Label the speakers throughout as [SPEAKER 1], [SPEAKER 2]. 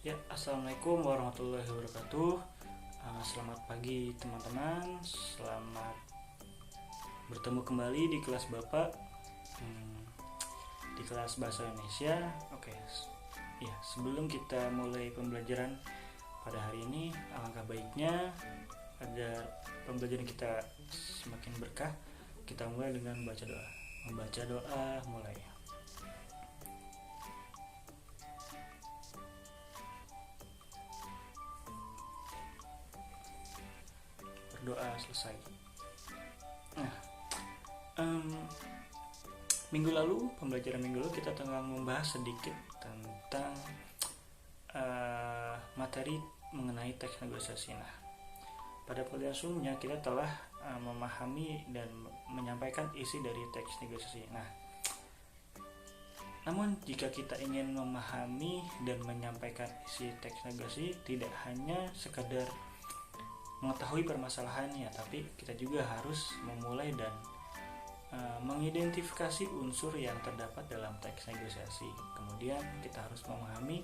[SPEAKER 1] Ya, assalamualaikum warahmatullahi wabarakatuh. Selamat pagi teman-teman. Selamat bertemu kembali di kelas Bapak, di kelas Bahasa Indonesia. Oke, ya sebelum kita mulai pembelajaran pada hari ini, alangkah baiknya agar pembelajaran kita semakin berkah, kita mulai dengan membaca doa. Membaca doa mulai. Berdoa selesai. Nah, minggu lalu, pembelajaran minggu lalu kita tengah membahas sedikit tentang materi mengenai teks negosiasi. Nah, pada pembelajaran sebelumnya kita telah memahami dan menyampaikan isi dari teks negosiasi. Nah, namun jika kita ingin memahami dan menyampaikan isi teks negosiasi, tidak hanya sekadar mengetahui permasalahannya, tapi kita juga harus memulai dan mengidentifikasi unsur yang terdapat dalam teks negosiasi. Kemudian kita harus memahami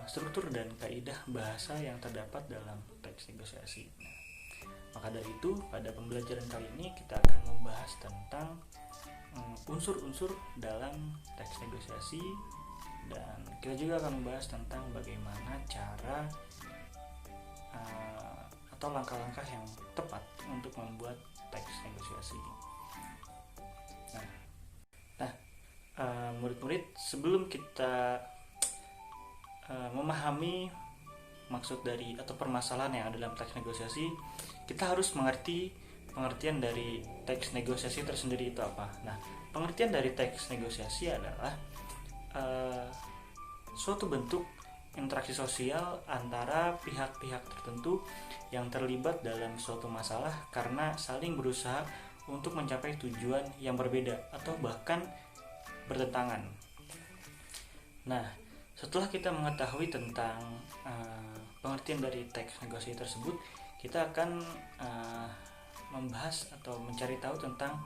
[SPEAKER 1] struktur dan kaidah bahasa yang terdapat dalam teks negosiasi. Nah, maka dari itu pada pembelajaran kali ini kita akan membahas tentang unsur-unsur dalam teks negosiasi, dan kita juga akan membahas tentang bagaimana cara atau langkah-langkah yang tepat untuk membuat teks negosiasi. Nah, murid-murid, sebelum kita memahami maksud dari atau permasalahan yang ada dalam teks negosiasi, kita harus mengerti pengertian dari teks negosiasi tersendiri itu apa. Nah, pengertian dari teks negosiasi adalah suatu bentuk interaksi sosial antara pihak-pihak tertentu yang terlibat dalam suatu masalah karena saling berusaha untuk mencapai tujuan yang berbeda atau bahkan bertentangan. Nah, setelah kita mengetahui tentang pengertian dari teks negosiasi tersebut, kita akan membahas atau mencari tahu tentang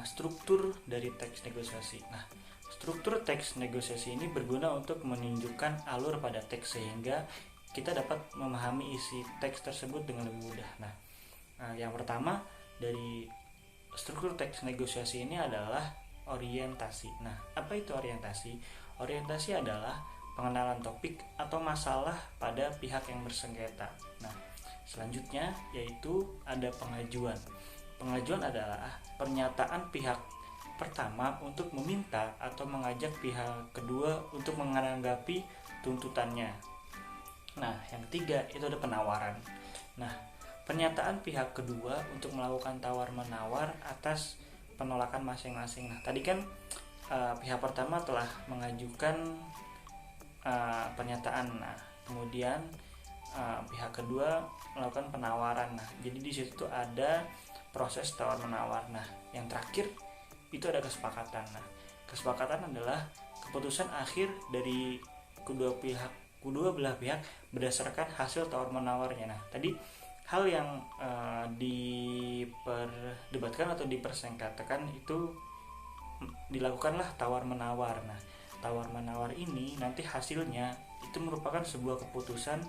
[SPEAKER 1] struktur dari teks negosiasi. Nah, struktur teks negosiasi ini berguna untuk menunjukkan alur pada teks sehingga kita dapat memahami isi teks tersebut dengan lebih mudah. Nah, yang pertama dari struktur teks negosiasi ini adalah orientasi. Nah, apa itu orientasi? Orientasi adalah pengenalan topik atau masalah pada pihak yang bersengketa. Nah, selanjutnya yaitu ada pengajuan. Pengajuan adalah pernyataan pihak pertama untuk meminta atau mengajak pihak kedua untuk menanggapi tuntutannya. Nah, yang ketiga itu ada penawaran. Nah, pernyataan pihak kedua untuk melakukan tawar-menawar atas penolakan masing-masing. Nah, tadi kan pihak pertama telah mengajukan pernyataan. Nah, kemudian pihak kedua melakukan penawaran. Nah, jadi di situ ada proses tawar-menawar. Nah, yang terakhir itu ada kesepakatan. Nah, kesepakatan adalah keputusan akhir dari kedua belah pihak berdasarkan hasil tawar-menawarnya. Nah, tadi hal yang diperdebatkan atau dipersengketakan itu dilakukanlah tawar-menawar. Nah, tawar-menawar ini nanti hasilnya itu merupakan sebuah keputusan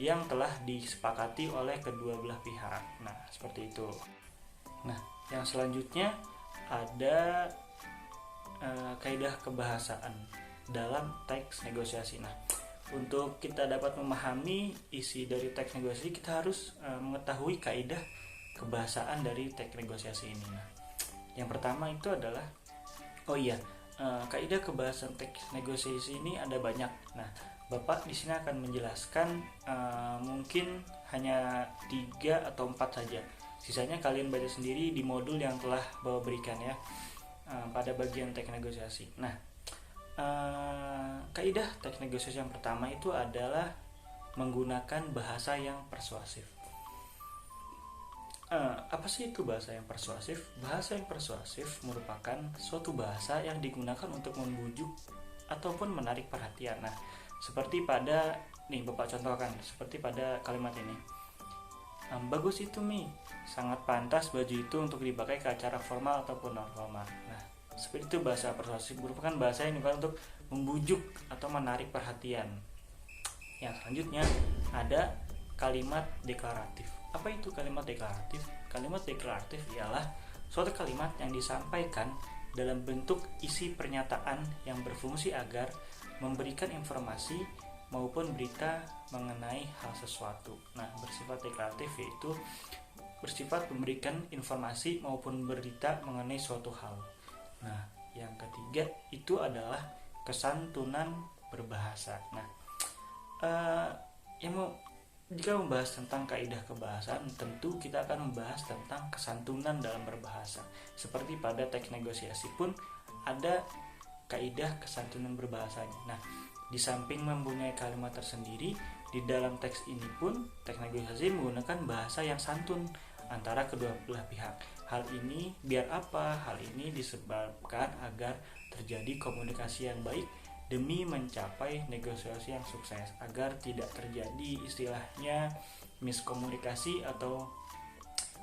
[SPEAKER 1] yang telah disepakati oleh kedua belah pihak. Nah, seperti itu. Nah, yang selanjutnya ada kaidah kebahasaan dalam teks negosiasi. Nah, untuk kita dapat memahami isi dari teks negosiasi, kita harus mengetahui kaidah kebahasaan dari teks negosiasi ini. Nah, yang pertama itu adalah kaidah kebahasaan teks negosiasi ini ada banyak. Nah, Bapak di sini akan menjelaskan mungkin hanya 3 atau 4 saja. Sisanya kalian baca sendiri di modul yang telah Bapak berikan ya pada bagian teks negosiasi. Nah, kaidah teks negosiasi yang pertama itu adalah menggunakan bahasa yang persuasif. Apa sih itu bahasa yang persuasif? Bahasa yang persuasif merupakan suatu bahasa yang digunakan untuk membujuk ataupun menarik perhatian. Nah, seperti pada Bapak contohkan, seperti pada kalimat ini. Bagus itu Mi, sangat pantas baju itu untuk dipakai ke acara formal ataupun non formal. Nah, Seperti itu, bahasa persuasif merupakan bahasa yang digunakan untuk membujuk atau menarik perhatian. Yang selanjutnya ada kalimat deklaratif. Apa itu kalimat deklaratif? Kalimat deklaratif ialah suatu kalimat yang disampaikan dalam bentuk isi pernyataan yang berfungsi agar memberikan informasi maupun berita mengenai hal sesuatu. Nah, bersifat deklaratif yaitu bersifat memberikan informasi maupun berita mengenai suatu hal. Nah, yang ketiga itu adalah kesantunan berbahasa. Nah, jika membahas tentang kaidah kebahasaan, tentu kita akan membahas tentang kesantunan dalam berbahasa. Seperti pada teks negosiasi pun ada kaidah kesantunan berbahasanya. Nah, di samping mempunyai kalimat tersendiri, di dalam teks ini pun teks negosiasi menggunakan bahasa yang santun antara kedua belah pihak. Hal ini biar apa? Hal ini disebabkan agar terjadi komunikasi yang baik demi mencapai negosiasi yang sukses, agar tidak terjadi istilahnya miskomunikasi atau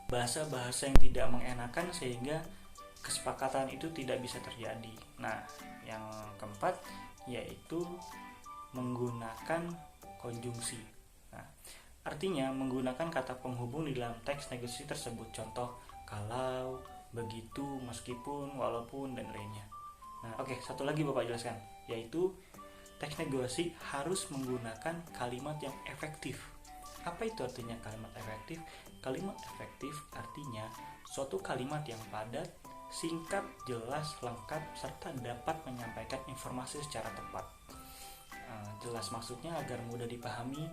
[SPEAKER 1] bahasa-bahasa yang tidak mengenakan sehingga kesepakatan itu tidak bisa terjadi. Nah, yang keempat yaitu menggunakan konjungsi. Nah, artinya menggunakan kata penghubung di dalam teks negosiasi tersebut. Contoh, kalau, begitu, meskipun, walaupun, dan lainnya. Nah, oke, satu lagi Bapak jelaskan, yaitu teks negosiasi harus menggunakan kalimat yang efektif. Apa itu artinya kalimat efektif? Kalimat efektif artinya suatu kalimat yang padat, singkat, jelas, lengkap, serta dapat menyampaikan informasi secara tepat. Jelas maksudnya agar mudah dipahami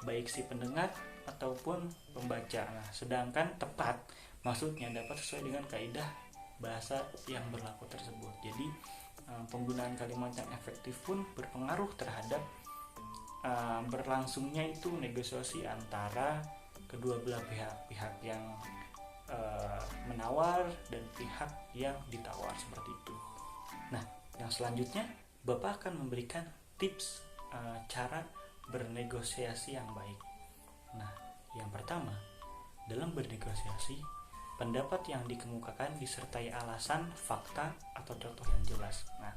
[SPEAKER 1] baik si pendengar ataupun pembaca. Nah, sedangkan tepat maksudnya dapat sesuai dengan kaidah bahasa yang berlaku tersebut. Jadi penggunaan kalimat yang efektif pun berpengaruh terhadap berlangsungnya itu negosiasi antara kedua belah pihak yang menawar dan pihak yang ditawar, seperti itu. Nah, yang selanjutnya Bapak akan memberikan tips cara bernegosiasi yang baik. Nah, yang pertama, dalam bernegosiasi, pendapat yang dikemukakan disertai alasan, fakta, atau contoh yang jelas. Nah,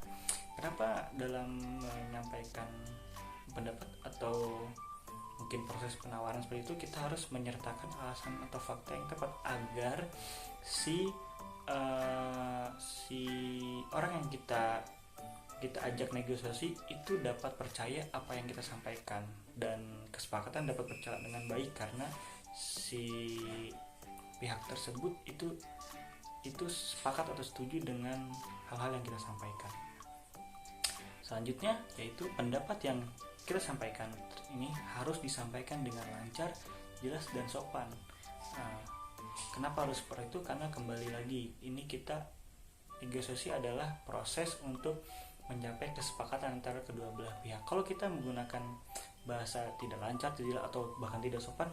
[SPEAKER 1] kenapa dalam menyampaikan pendapat atau mungkin proses penawaran seperti itu kita harus menyertakan alasan atau fakta yang tepat agar si orang yang kita ajak negosiasi itu dapat percaya apa yang kita sampaikan dan kesepakatan dapat berjalan dengan baik karena si pihak tersebut itu sepakat atau setuju dengan hal-hal yang kita sampaikan. Selanjutnya yaitu pendapat yang kita sampaikan ini harus disampaikan dengan lancar, jelas, dan sopan. Kenapa harus seperti itu? Karena kembali lagi ini negosiasi adalah proses untuk mencapai kesepakatan antara kedua belah pihak. Kalau kita menggunakan bahasa tidak lancar, atau bahkan tidak sopan,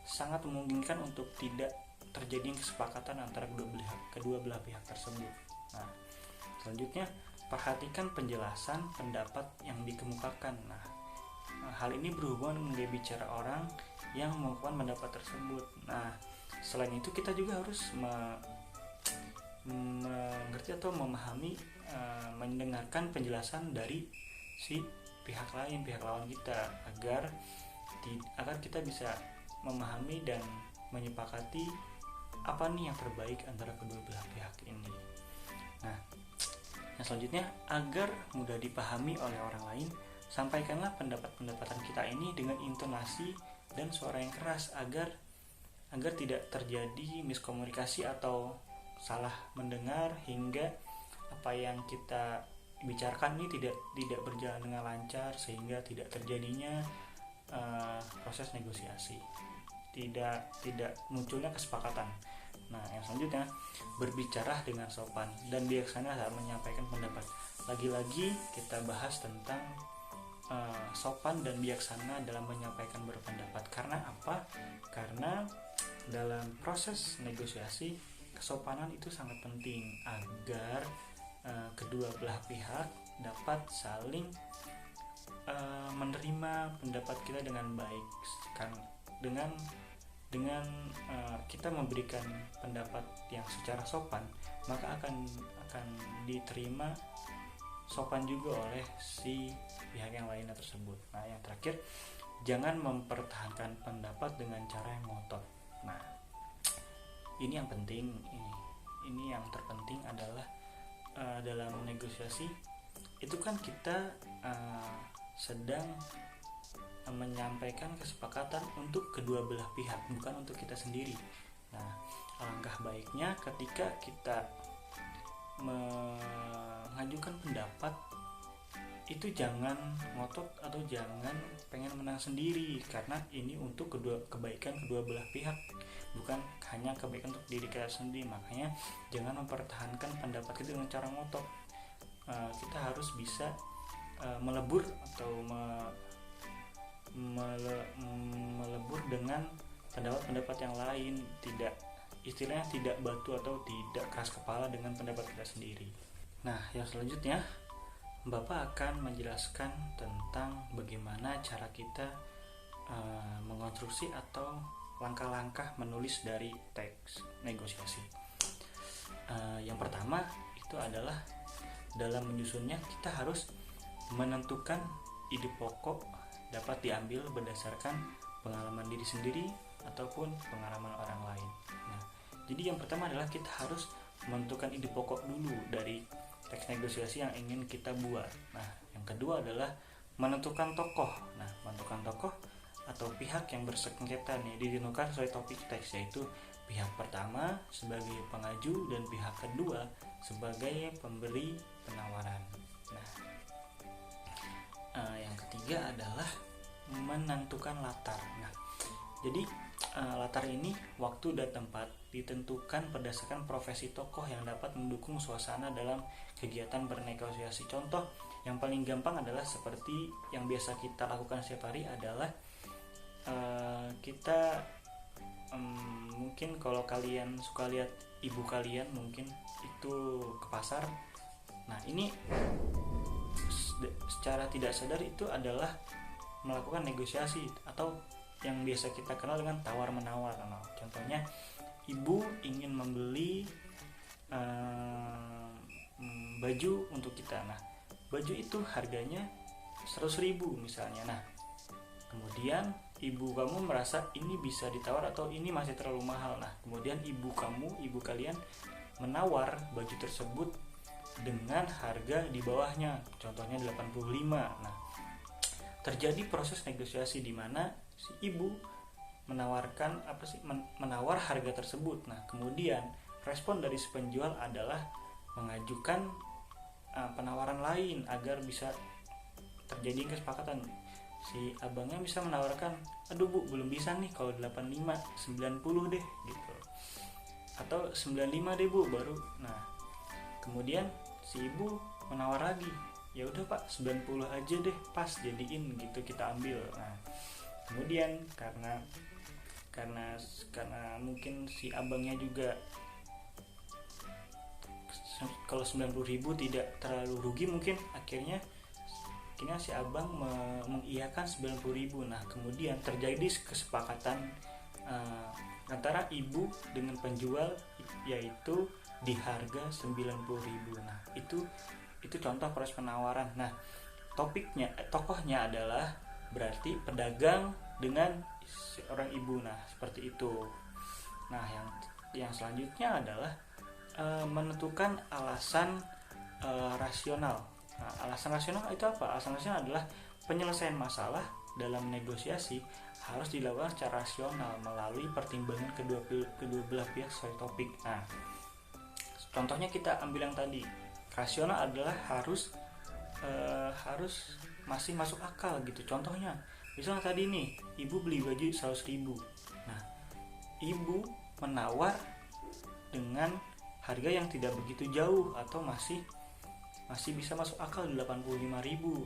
[SPEAKER 1] sangat memungkinkan untuk tidak terjadi kesepakatan antara kedua belah pihak tersebut. Nah, selanjutnya perhatikan penjelasan pendapat yang dikemukakan. Nah, hal ini berhubungan dengan bicara orang yang mengemukakan pendapat tersebut. Nah, selain itu kita juga harus mengerti atau memahami, mendengarkan penjelasan dari si pihak lawan kita agar kita bisa memahami dan menyepakati apa nih yang terbaik antara kedua belah pihak ini. Nah, yang selanjutnya, agar mudah dipahami oleh orang lain, sampaikanlah pendapat-pendapatan kita ini dengan intonasi dan suara yang keras agar tidak terjadi miskomunikasi atau salah mendengar hingga apa yang kita bicarakan ini tidak berjalan dengan lancar sehingga tidak terjadinya proses negosiasi, tidak munculnya kesepakatan. Nah, yang selanjutnya, berbicara dengan sopan dan bijaksana saat menyampaikan pendapat. Lagi-lagi kita bahas tentang sopan dan bijaksana dalam menyampaikan berpendapat. Karena apa? Karena dalam proses negosiasi kesopanan itu sangat penting agar kedua belah pihak dapat saling menerima pendapat kita dengan baik, dengan dengan kita memberikan pendapat yang secara sopan, maka akan diterima sopan juga oleh si pihak yang lainnya tersebut. Nah, yang terakhir, jangan mempertahankan pendapat dengan cara yang ngotot. Nah, ini yang penting, ini yang terpenting adalah dalam negosiasi itu kan kita sedang menyampaikan kesepakatan untuk kedua belah pihak, bukan untuk kita sendiri. Nah, alangkah baiknya ketika kita mengajukan pendapat itu jangan ngotot atau jangan pengen menang sendiri, karena ini untuk kebaikan kedua belah pihak, bukan hanya kebaikan untuk diri kita sendiri. Makanya jangan mempertahankan pendapat kita dengan cara ngotot. Kita harus bisa melebur atau melebur dengan pendapat-pendapat yang lain, istilahnya tidak batu atau tidak keras kepala dengan pendapat kita sendiri. Nah, yang selanjutnya Bapak akan menjelaskan tentang bagaimana cara kita mengonstruksi atau langkah-langkah menulis dari teks negosiasi. Yang pertama itu adalah dalam menyusunnya kita harus menentukan ide pokok dapat diambil berdasarkan pengalaman diri sendiri ataupun pengalaman orang lain. Nah, jadi yang pertama adalah kita harus menentukan ide pokok dulu dari teks negosiasi yang ingin kita buat. Nah, yang kedua adalah menentukan tokoh. Nah, menentukan tokoh atau pihak yang bersengketa nih ditentukan sesuai topik teks, yaitu pihak pertama sebagai pengaju dan pihak kedua sebagai pemberi penawaran. Nah, yang ketiga adalah menentukan latar. Nah, jadi latar ini waktu dan tempat ditentukan berdasarkan profesi tokoh yang dapat mendukung suasana dalam kegiatan bernegosiasi. Contoh yang paling gampang adalah seperti yang biasa kita lakukan setiap hari adalah kita mungkin kalau kalian suka lihat ibu kalian mungkin itu ke pasar. Nah, ini secara tidak sadar itu adalah melakukan negosiasi atau yang biasa kita kenal dengan tawar menawar. Nah, contohnya ibu ingin membeli baju untuk kita. Nah, baju itu harganya 100.000 misalnya. Nah, kemudian ibu kamu merasa ini bisa ditawar atau ini masih terlalu mahal. Nah, kemudian ibu kalian menawar baju tersebut dengan harga di bawahnya, contohnya 85. Nah, terjadi proses negosiasi di mana si ibu menawarkan menawar harga tersebut. Nah, kemudian respon dari si penjual adalah mengajukan penawaran lain agar bisa terjadi kesepakatan. Si abangnya bisa menawarkan, aduh bu, belum bisa nih, kalau 85, 90 deh gitu, atau 95 deh bu baru. Nah, kemudian si ibu menawar lagi, ya udah pak 90 aja deh, pas, jadiin gitu, kita ambil. Nah, kemudian karena mungkin si abangnya juga kalau 90.000 tidak terlalu rugi, mungkin akhirnya si abang mengiyakan 90.000. Nah, kemudian terjadi kesepakatan antara ibu dengan penjual, yaitu di harga 90.000. Nah, itu contoh proses penawaran. Nah, tokohnya adalah berarti pedagang dengan seorang ibu. Nah, seperti itu. Nah, yang selanjutnya adalah menentukan alasan rasional. Nah, alasan rasional itu apa? Alasan rasional adalah penyelesaian masalah dalam negosiasi harus dilakukan secara rasional melalui pertimbangan kedua belah pihak sesuai topik. Nah, contohnya kita ambil yang tadi. Rasional adalah harus masih masuk akal gitu. Contohnya, misalnya tadi nih, ibu beli baju 100.000. Nah, ibu menawar dengan harga yang tidak begitu jauh atau masih bisa masuk akal, 85.000.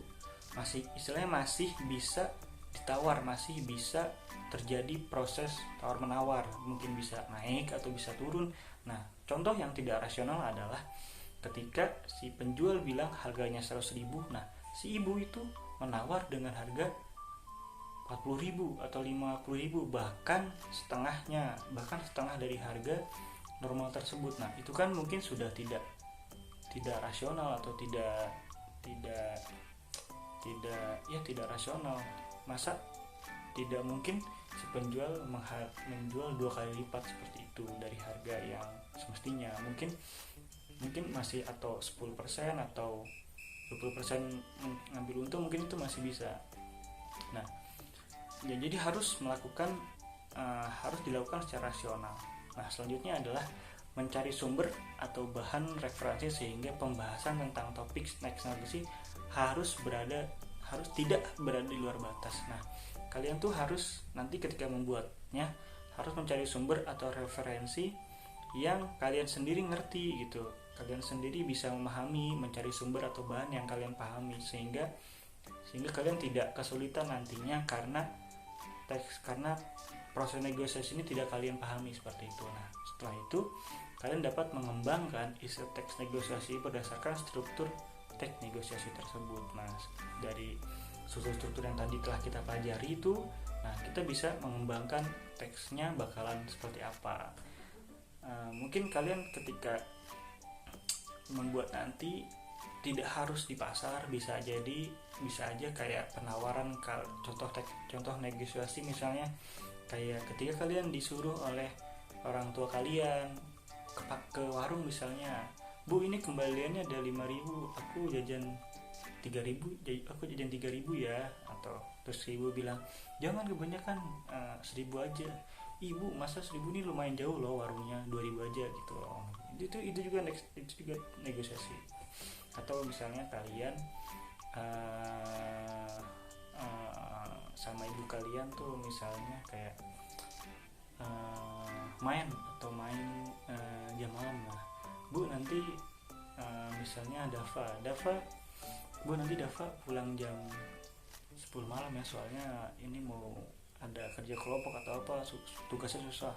[SPEAKER 1] Istilahnya masih bisa ditawar, masih bisa terjadi proses tawar menawar, mungkin bisa naik atau bisa turun. Nah, contoh yang tidak rasional adalah ketika si penjual bilang harganya 100.000, nah si ibu itu menawar dengan harga 40.000 atau 50.000, bahkan setengah dari harga normal tersebut. Nah, itu kan mungkin sudah tidak rasional atau tidak rasional. Masa tidak mungkin si penjual menjual 2 kali lipat seperti itu dari harga yang semestinya. Mungkin masih, atau 10% atau 20% ngambil untung, mungkin itu masih bisa. Nah, ya, jadi harus dilakukan secara rasional. Nah, selanjutnya adalah mencari sumber atau bahan referensi sehingga pembahasan tentang topik next negosiasi harus tidak berada di luar batas. Nah, kalian tuh harus nanti ketika membuatnya harus mencari sumber atau referensi yang kalian sendiri ngerti gitu. Kalian sendiri bisa memahami, mencari sumber atau bahan yang kalian pahami sehingga kalian tidak kesulitan nantinya karena proses negosiasi ini tidak kalian pahami seperti itu. Nah, setelah itu kalian dapat mengembangkan isi teks negosiasi berdasarkan struktur teks negosiasi tersebut. Nah, dari struktur yang tadi telah kita pelajari itu, nah, kita bisa mengembangkan teksnya bakalan seperti apa. Mungkin kalian ketika membuat nanti tidak harus di pasar, bisa aja kayak penawaran. Contoh negosiasi misalnya kayak ketika kalian disuruh oleh orang tua kalian ke warung misalnya, "Bu, ini kembaliannya ada 5.000, aku jajan 3.000 ya." Atau terus ibu bilang, "Jangan kebanyakan, 1.000 aja." "Ibu, masa 1.000 ini lumayan jauh loh warungnya, 2.000 aja gitu loh." Itu juga negosiasi. Atau misalnya kalian sama ibu kalian tuh misalnya kayak main jam malam lah. "Bu, nanti misalnya Dava, Bu, nanti Dava pulang jam 10 malam ya, soalnya ini mau ada kerja kelompok atau apa, tugasnya susah."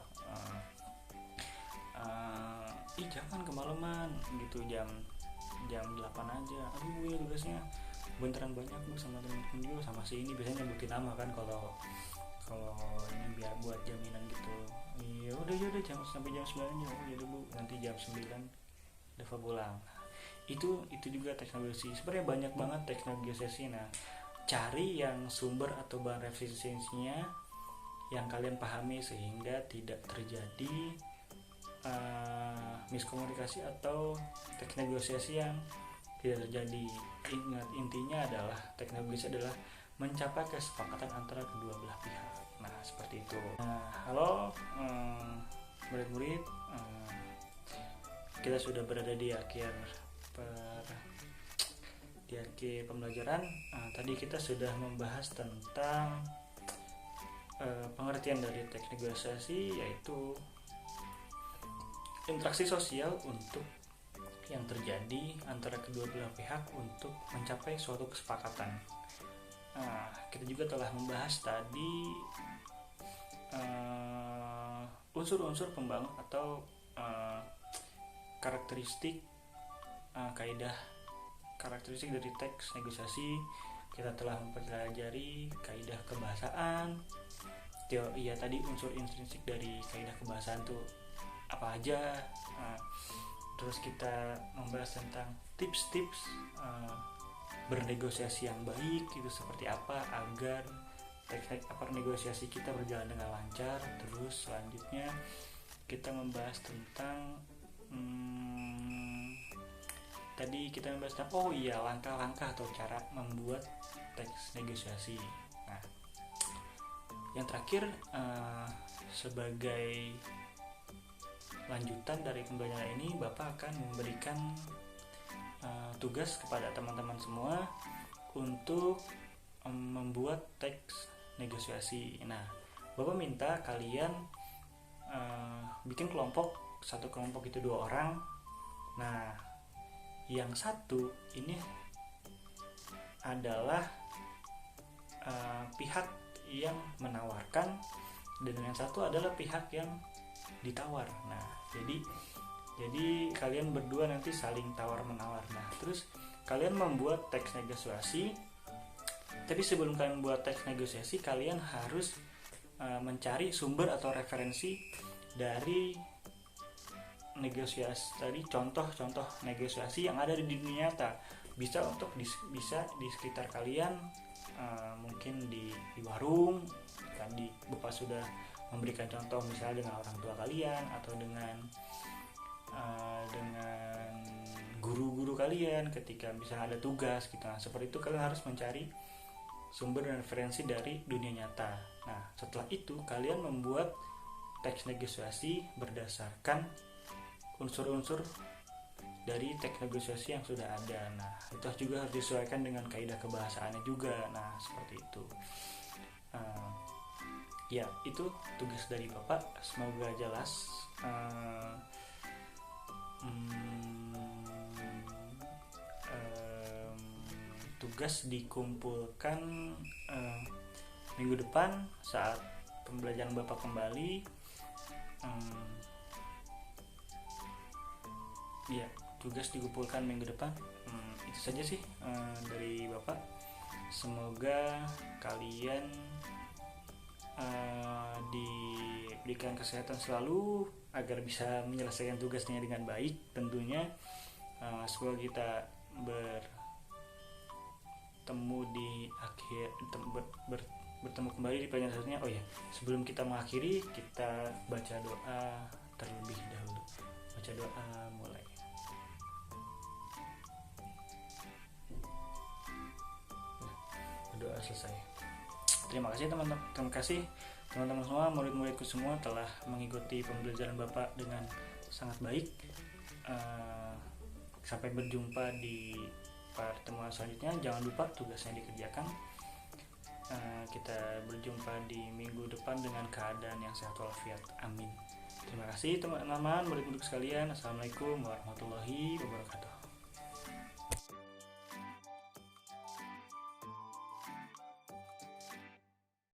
[SPEAKER 1] Jangan kemalaman gitu, jam 8 aja. "Aduh Bu, ya tugasnya beneran banyak Bu, sama temen-temen juga, sama si ini." Biasanya nyebutin nama kan kalau ini biar buat jaminan gitu. Ya udah sampai jam 9 aja. "Oh ya Bu, nanti jam 9 Dava pulang." Itu juga teks negosiasi. Sebenarnya banyak banget teks negosiasi. Nah, cari yang sumber atau bahan referensinya yang kalian pahami sehingga tidak terjadi miskomunikasi atau teks negosiasi yang tidak terjadi. Ingat, intinya adalah teks negosiasi adalah mencapai kesepakatan antara kedua belah pihak. Nah, seperti itu. Halo murid-murid, kita sudah berada di akhir pembelajaran. Tadi kita sudah membahas tentang pengertian dari teks negosiasi, yaitu interaksi sosial untuk yang terjadi antara kedua belah pihak untuk mencapai suatu kesepakatan. Kita juga telah membahas tadi unsur-unsur pembangun atau karakteristik dari teks negosiasi. Kita telah mempelajari kaidah kebahasaan. Tadi unsur intrinsik dari kaidah kebahasaan tuh apa aja. Terus kita membahas tentang tips-tips bernegosiasi yang baik itu seperti apa agar negosiasi kita berjalan dengan lancar. Terus selanjutnya kita membahas tentang tadi kita membahas tentang langkah-langkah atau cara membuat teks negosiasi. Nah, yang terakhir sebagai lanjutan dari pembelajaran ini, Bapak akan memberikan tugas kepada teman-teman semua untuk membuat teks negosiasi. Nah, Bapak minta kalian bikin satu kelompok itu 2 orang. Nah, yang satu ini adalah pihak yang menawarkan dan yang satu adalah pihak yang ditawar. Nah, jadi kalian berdua nanti saling tawar menawar. Nah, terus kalian membuat teks negosiasi Tapi sebelum kalian buat teks negosiasi, kalian harus mencari sumber atau referensi dari negosiasi tadi, contoh-contoh negosiasi yang ada di dunia nyata. Bisa bisa di sekitar kalian, mungkin di warung kan, Bapak sudah memberikan contoh misalnya dengan orang tua kalian atau dengan guru-guru kalian ketika misalnya ada tugas gitu. Nah, seperti itu kalian harus mencari sumber dan referensi dari dunia nyata. Nah, setelah itu kalian membuat teks negosiasi berdasarkan unsur-unsur dari teks negosiasi yang sudah ada. Nah, itu juga harus disesuaikan dengan kaidah kebahasaannya juga. Nah, seperti itu. Ya, itu tugas dari Bapak. Semoga jelas. Tugas dikumpulkan minggu depan saat pembelajaran Bapak kembali. Ya, tugas dikumpulkan minggu depan. Itu saja sih dari Bapak. Semoga kalian diberikan kesehatan selalu agar bisa menyelesaikan tugasnya dengan baik tentunya. Semoga kita bertemu di akhir bertemu kembali di pelajaran selanjutnya. Oh ya, sebelum kita mengakhiri, kita baca doa terlebih dahulu. Baca doa mulai. Doa selesai. Terima kasih teman-teman semua, murid-muridku semua telah mengikuti pembelajaran Bapak dengan sangat baik. Sampai berjumpa di pertemuan selanjutnya. Jangan lupa tugasnya dikerjakan. Kita berjumpa di minggu depan dengan keadaan yang sehat walafiat. Amin. Terima kasih teman-teman, murid-murid sekalian. Assalamualaikum warahmatullahi wabarakatuh.